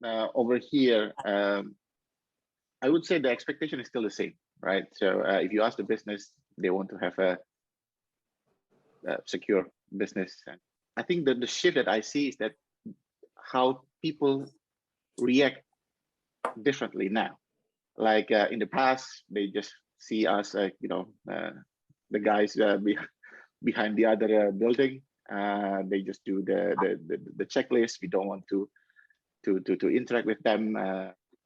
over here, I would say the expectation is still the same, right? So if you ask the business, they want to have a secure business. And I think that the shift that I see is that how people react differently now. Like in the past, they just see us, the guys behind the other building. They just do the checklist. We don't want to interact with them,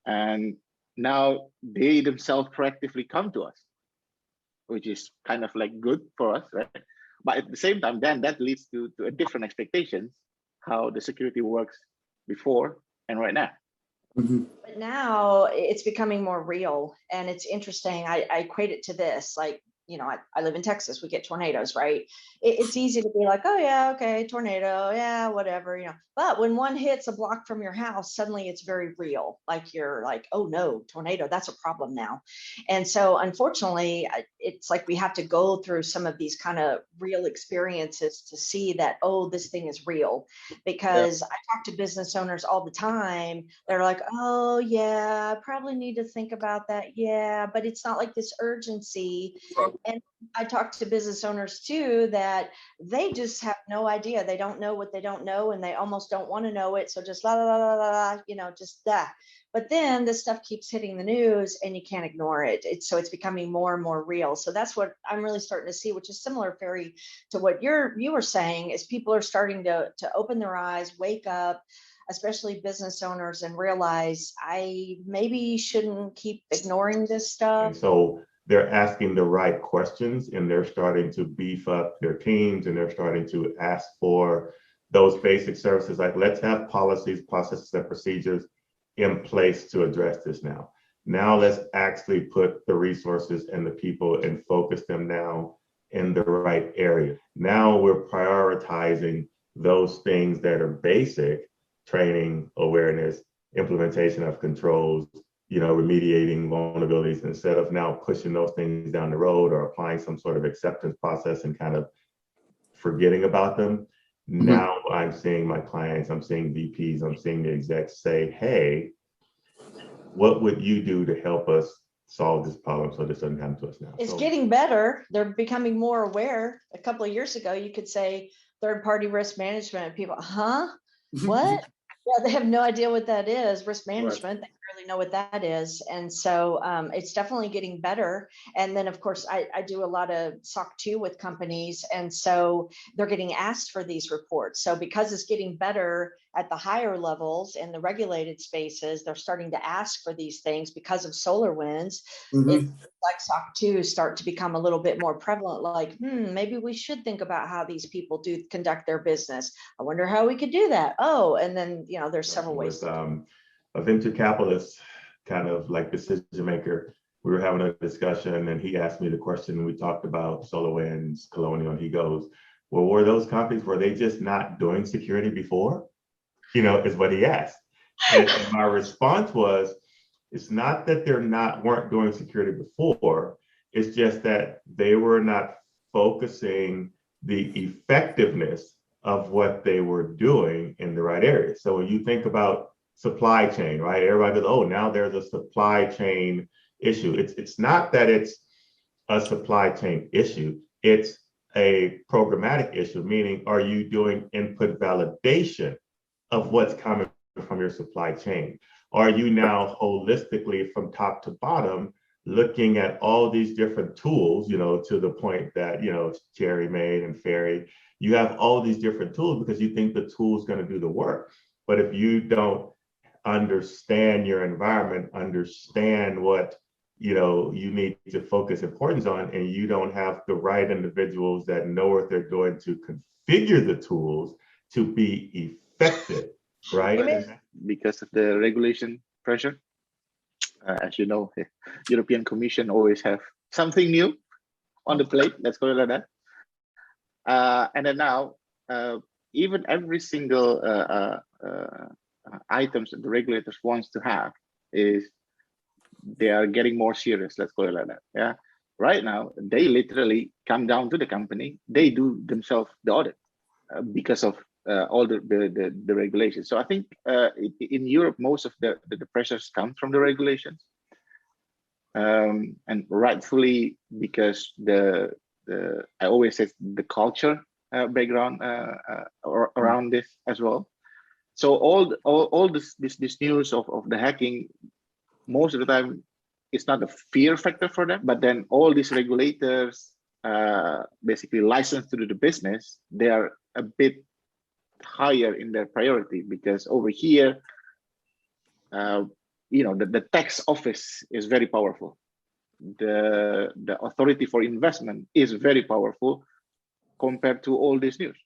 and now they themselves proactively come to us, which is kind of like good for us, right? But at the same time, then that leads to a different expectations how the security works before and right now. Mm-hmm. But now it's becoming more real, and it's interesting. I equate it to this, like, I live in Texas, we get tornadoes, right? It's easy to be like, oh yeah, okay, tornado, yeah, whatever, but when one hits a block from your house, suddenly it's very real. Like, you're like, oh no, tornado, that's a problem now. And so unfortunately, it's like we have to go through some of these kind of real experiences to see that, oh, this thing is real. Because I talk to business owners all the time. They're like, oh yeah, I probably need to think about that. Yeah, but it's not like this urgency. And I talk to business owners too, that they just have no idea. They don't know what they don't know, and they almost don't want to know it. So just la la la la la, just that. But then this stuff keeps hitting the news, and you can't ignore it. So it's becoming more and more real. So that's what I'm really starting to see, which is similar, Ferry, to what you were saying, is people are starting to open their eyes, wake up, especially business owners, and realize I maybe shouldn't keep ignoring this stuff. And so they're asking the right questions, and they're starting to beef up their teams, and they're starting to ask for those basic services. Like, let's have policies, processes, and procedures in place to address this now. Now let's actually put the resources and the people and focus them now in the right area. Now we're prioritizing those things that are basic: training, awareness, implementation of controls, remediating vulnerabilities, instead of now pushing those things down the road or applying some sort of acceptance process and kind of forgetting about them. Mm-hmm. Now I'm seeing my clients, I'm seeing VPs, I'm seeing the execs say, hey, what would you do to help us solve this problem so this doesn't happen to us now? It's getting better. They're becoming more aware. A couple of years ago, you could say third-party risk management, and people, what? Yeah, they have no idea what that is. Risk management, right. They barely know what that is. And so it's definitely getting better. And then, of course, I do a lot of SOC 2 with companies. And so they're getting asked for these reports. So because it's getting better at the higher levels in the regulated spaces, they're starting to ask for these things because of Solarwinds. Mm-hmm. It's like SOC 2 start to become a little bit more prevalent, like, maybe we should think about how these people do conduct their business. I wonder how we could do that. Oh, and then, there's several ways. With a venture capitalist, kind of like decision maker, we were having a discussion, and he asked me the question, and we talked about Solarwinds, Colonial, and he goes, well, were those companies, were they just not doing security before? Is what he asked. And my response was, it's not that weren't doing security before, it's just that they were not focusing the effectiveness of what they were doing in the right areas. So when you think about supply chain, right? Everybody goes, oh, now there's a supply chain issue. It's not that it's a supply chain issue. It's a programmatic issue, meaning, are you doing input validation of what's coming from your supply chain? Are you now holistically from top to bottom looking at all these different tools, to the point that, Cheri made and Ferry, you have all these different tools because you think the tool is going to do the work. But if you don't understand your environment, understand what, you need to focus importance on, and you don't have the right individuals that know what they're doing to configure the tools to be effective, right? Because of the regulation pressure, as you know, the European Commission always have something new on the plate. Let's call it like that. And then now, even every single items that the regulators wants to have is they are getting more serious. Let's call it like that. Yeah. Right now, they literally come down to the company. They do themselves the audit because of all the regulations. So I think in Europe, most of the pressures come from the regulations, and rightfully, because I always say the culture background around this as well. So all this news of the hacking, most of the time, it's not a fear factor for them. But then all these regulators, basically licensed to do the business, they are a bit higher in their priority, because over here, the tax office is very powerful. The authority for investment is very powerful compared to all this news.